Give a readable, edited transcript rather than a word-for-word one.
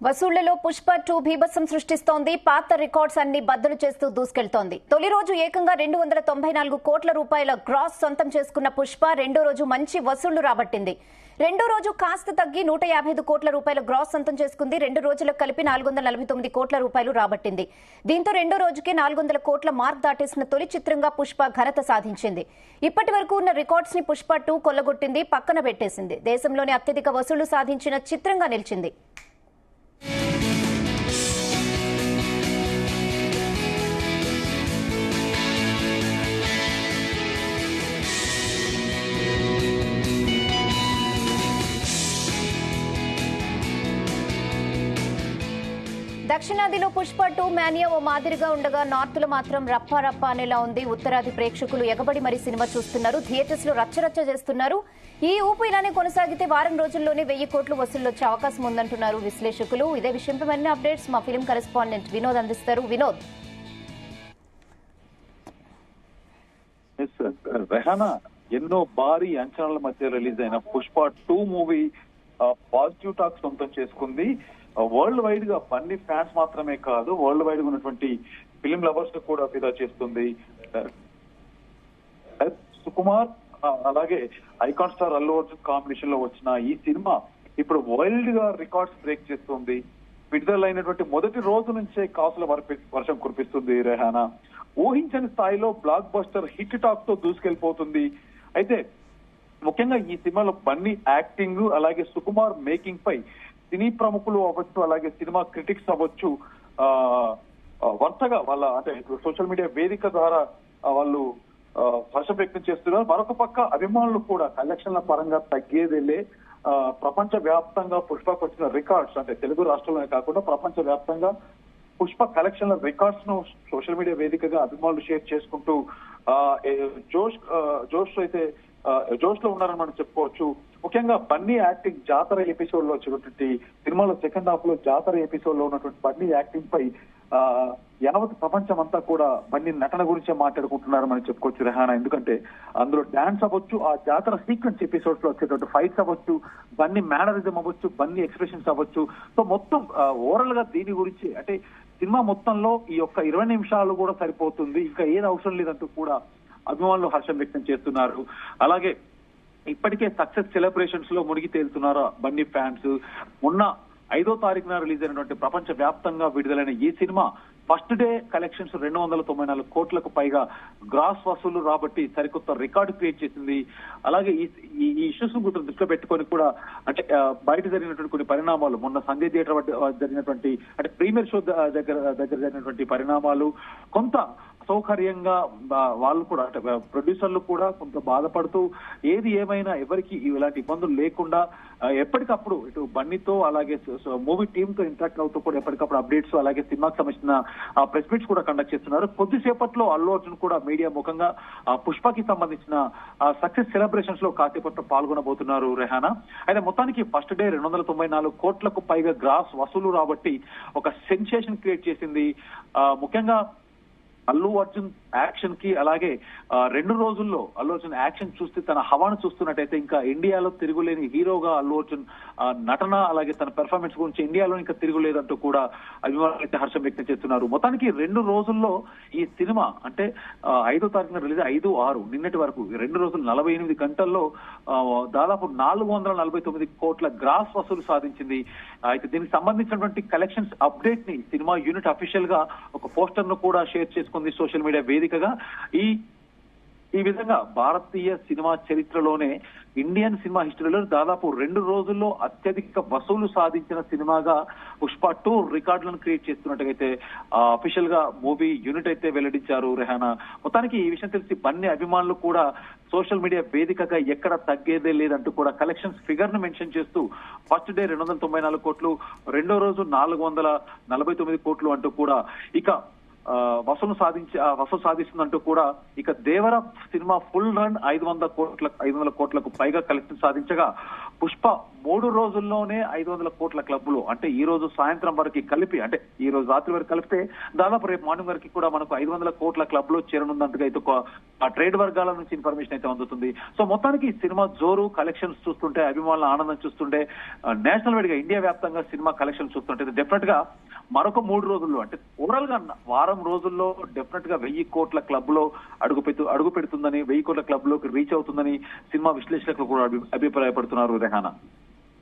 వసూళ్లలో పుష్ప 2 బీభత్సం సృష్టిస్తోంది. పాత రికార్డ్స్ అన్ని బద్దలు చేస్తూ దూసుకెళ్తోంది. తొలి రోజు ఏకంగా 294 కోట్ల రూపాయల గ్రాస్ సొంతం చేసుకున్న పుష్ప రెండో రోజు మంచి వసూళ్లు రాబట్టింది. రెండో రోజు కాస్త తగ్గి 155 కోట్ల రూపాయల గ్రాస్ సొంతం చేసుకుంది. 2 రోజులకు కలిపి 449 కోట్ల రూపాయలు రాబట్టింది. దీంతో రెండో రోజుకి 400 కోట్ల మార్క్ దాటేసిన తొలి చిత్రంగా పుష్ప ఘనత సాధించింది. ఇప్పటి వరకు ఉన్న రికార్డ్స్ ని పుష్ప 2 కొల్లగొట్టింది, పక్కన పెట్టేసింది. దేశంలోనే అత్యధిక వసూళ్లు సాధించిన చిత్రంగా నిలిచింది. దక్షిణాదిలో పుష్ప 2 మేనియా ఓ మాదిరిగా ఉండగా నార్త్ లో మాత్రం రప్పా రప్పా అనేలా ఉంది. ఉత్తరాది ప్రేక్షకులు ఎగబడి మరీ సినిమా చూస్తున్నారు. థియేటర్స్ లో రచ్చరచ్చ చేస్తున్నారు. ఈ ఊపు ఇలానే కొనసాగితే వారం రోజుల్లోనే 1000 కోట్లు వసూలు వచ్చే అవకాశం ఉందంటున్నారు విశ్లేషకులు. ఇదే విషయంపై మరిన్ని అప్డేట్స్ మా ఫిల్మ్ కరెస్పాండెంట్ వినోద్ అందిస్తారు. వినోద్. రెహానా ఎన్నో భారీ అంచనాల మధ్య రిలీజ్ అయిన పుష్ప 2 మూవీ పాజిటివ్ టాక్ సొంతం చేసుకుంది. వరల్డ్ వైడ్ గా బన్నీ ఫ్యాన్స్ మాత్రమే కాదు, వరల్డ్ వైడ్ గా ఉన్నటువంటి ఫిలిం లవర్స్ కూడా ఫిదా చేస్తుంది. సుకుమార్ అలాగే icon star Allu Arjun combination లో వచ్చిన ఈ సినిమా ఇప్పుడు వైల్డ్ గా రికార్డ్స్ బ్రేక్ చేస్తుంది. విడుదలైనటువంటి మొదటి రోజు నుంచే కాసుల వర్షం కురిపిస్తుంది. రెహానా ఊహించని స్థాయిలో బ్లాక్ బస్టర్ హిట్ టాక్ తో దూసుకెళ్లిపోతుంది. అయితే ముఖ్యంగా ఈ సినిమాలో బన్నీ యాక్టింగ్ అలాగే సుకుమార్ మేకింగ్ పై సినీ ప్రముఖులు అవ్వచ్చు, అలాగే సినిమా క్రిటిక్స్ అవ్వచ్చు, వరుసగా వాళ్ళ అంటే సోషల్ మీడియా వేదిక ద్వారా వాళ్ళు హర్షం వ్యక్తం చేస్తున్నారు. మరొక పక్క అభిమానులు కూడా కలెక్షన్ల పరంగా తగ్గేదేలే. ప్రపంచ వ్యాప్తంగా పుష్పకు వచ్చిన రికార్డ్స్ అంటే తెలుగు రాష్ట్రంలోనే కాకుండా ప్రపంచ వ్యాప్తంగా పుష్ప కలెక్షన్ల రికార్డ్స్ ను సోషల్ మీడియా వేదికగా అభిమానులు షేర్ చేసుకుంటూ జోష్ లో ఉన్నారని మనం చెప్పుకోవచ్చు. ముఖ్యంగా బన్నీ యాక్టింగ్ జాతర ఎపిసోడ్ లో వచ్చినటువంటి సినిమాలో సెకండ్ హాఫ్ లో జాతర ఎపిసోడ్ లో ఉన్నటువంటి బన్నీ యాక్టింగ్ పై యావత్ ప్రపంచం అంతా కూడా బన్నీ నటన గురించే మాట్లాడుకుంటున్నారు మనం చెప్పుకోవచ్చు రెహానా. ఎందుకంటే అందులో డాన్స్ అవ్వచ్చు, ఆ జాతర సీక్వెన్స్ ఎపిసోడ్స్ లో వచ్చేటువంటి ఫైట్స్ అవ్వచ్చు, బన్నీ మేనరిజం అవ్వచ్చు, బన్నీ ఎక్స్ప్రెషన్స్ అవ్వచ్చు. సో మొత్తం ఓవరాల్ గా దీని గురించి అంటే సినిమా మొత్తంలో ఈ యొక్క 20 నిమిషాలు కూడా సరిపోతుంది, ఇంకా ఏది అవసరం లేదంటూ కూడా అభిమానులు హర్షం వ్యక్తం చేస్తున్నారు. అలాగే ఇప్పటికే సక్సెస్ సెలబ్రేషన్స్ లో మునిగి తేలుతున్నారు బన్నీ ఫ్యాన్స్. మొన్న 5వ తారీఖున రిలీజ్ అయినటువంటి ప్రపంచ వ్యాప్తంగా విడుదలైన ఈ సినిమా ఫస్ట్ డే కలెక్షన్స్ 294 కోట్లకు పైగా గ్రాస్ వసూలు రాబట్టి సరికొత్త రికార్డు క్రియేట్ చేసింది. అలాగే ఈ ఇష్యూస్ దృష్టిలో పెట్టుకొని కూడా అంటే బయట జరిగినటువంటి కొన్ని పరిణామాలు, మొన్న సంజయ్ థియేటర్ జరిగినటువంటి అంటే ప్రీమియర్ షో దగ్గర జరిగినటువంటి పరిణామాలు కొంత సౌకర్యంగా వాళ్ళు కూడా అంటే ప్రొడ్యూసర్లు కూడా కొంత బాధపడుతూ ఏది ఏమైనా ఎవరికి ఇలాంటి ఇబ్బందులు లేకుండా ఎప్పటికప్పుడు ఇటు బన్నీతో అలాగే మూవీ టీమ్ తో ఇంటరాక్ట్ అవుతూ కూడా ఎప్పటికప్పుడు అప్డేట్స్ అలాగే సినిమాకి సంబంధించిన ప్రెస్ మీట్స్ కూడా కండక్ట్ చేస్తున్నారు. కొద్దిసేపట్లో అల్లు అర్జున్ కూడా మీడియా ముఖంగా పుష్పకి సంబంధించిన సక్సెస్ సెలబ్రేషన్స్ లో కాసేపట్లో పాల్గొనబోతున్నారు రెహానా. అయితే మొత్తానికి ఫస్ట్ డే 294 కోట్లకు పైగా గ్రాస్ వసూలు రాబట్టి ఒక సెన్సేషన్ క్రియేట్ చేసింది. ముఖ్యంగా అల్లు అర్జున్ యాక్షన్ కి అలాగే 2 రోజుల్లో అల్లు అర్జున్ యాక్షన్ చూస్తే తన హవాను చూస్తున్నట్టయితే ఇంకా ఇండియాలో తిరుగులేని హీరోగా అల్లు అర్జున్ నటన అలాగే తన పెర్ఫార్మెన్స్ గురించి ఇండియాలో ఇంకా తిరుగులేదంటూ కూడా అభిమానులు అయితే హర్షం వ్యక్తం చేస్తున్నారు. మొత్తానికి 2 రోజుల్లో ఈ సినిమా అంటే 5వ తారీఖున రిలీజ్ 5/6 నిన్నటి వరకు 2 రోజులు 48 గంటల్లో దాదాపు 449 కోట్ల గ్రాస్ వసూలు సాధించింది. అయితే దీనికి సంబంధించినటువంటి కలెక్షన్స్ అప్డేట్ ని సినిమా యూనిట్ అఫీషియల్ గా ఒక పోస్టర్ ను కూడా షేర్ చేసుకుంది సోషల్ మీడియా వేదికగా. ఈ విధంగా భారతీయ సినిమా చరిత్రలోనే ఇండియన్ సినిమా హిస్టరీలో దాదాపు 2 రోజుల్లో అత్యధిక వసూలు సాధించిన సినిమాగా పుష్ప 2 రికార్డులను క్రియేట్ చేస్తున్నట్టుగైతే అఫీషియల్ గా మూవీ యూనిట్ అయితే వెల్లడించారు రెహానా. మొత్తానికి ఈ విషయం తెలిసి బన్నీ అభిమానులు కూడా సోషల్ మీడియా వేదికగా ఎక్కడ తగ్గేదే లేదంటూ కూడా కలెక్షన్స్ ఫిగర్ ను మెన్షన్ చేస్తూ ఫస్ట్ డే 294 కోట్లు, రెండో రోజు 449 కోట్లు అంటూ కూడా ఇక వసూలు సాధిస్తుందంటూ కూడా ఇక దేవర సినిమా ఫుల్ రన్ 500 కోట్లకు పైగా కలెక్షన్ సాధించగా పుష్ప 3 రోజుల్లోనే 500 కోట్ల క్లబ్లు, అంటే ఈ రోజు సాయంత్రం వరకు కలిపి, అంటే ఈ రోజు రాత్రి వరకు కలిపితే దాదాపు రేపు మార్నింగ్ వరకు కూడా మనకు 500 కోట్ల క్లబ్లు చేరనున్నట్టుగా అయితే ఆ ట్రేడ్ వర్గాల నుంచి ఇన్ఫర్మేషన్ అయితే అందుతుంది. సో మొత్తానికి ఈ సినిమా జోరు, కలెక్షన్స్ చూస్తుంటే, అభిమానుల ఆనందం చూస్తుంటే, నేషనల్ వైడ్ గా ఇండియా వ్యాప్తంగా సినిమా కలెక్షన్ చూస్తుంటే డెఫినెట్ గా మరొక 3 రోజుల్లో, అంటే ఓవరాల్ గా వారం రోజుల్లో డెఫినెట్ గా 1000 కోట్ల క్లబ్ లో అడుగు పెడుతుందని, 1000 కోట్ల క్లబ్ లోకి రీచ్ అవుతుందని సినిమా విశ్లేషకులు కూడా అభిప్రాయపడుతున్నారు. రెహానా.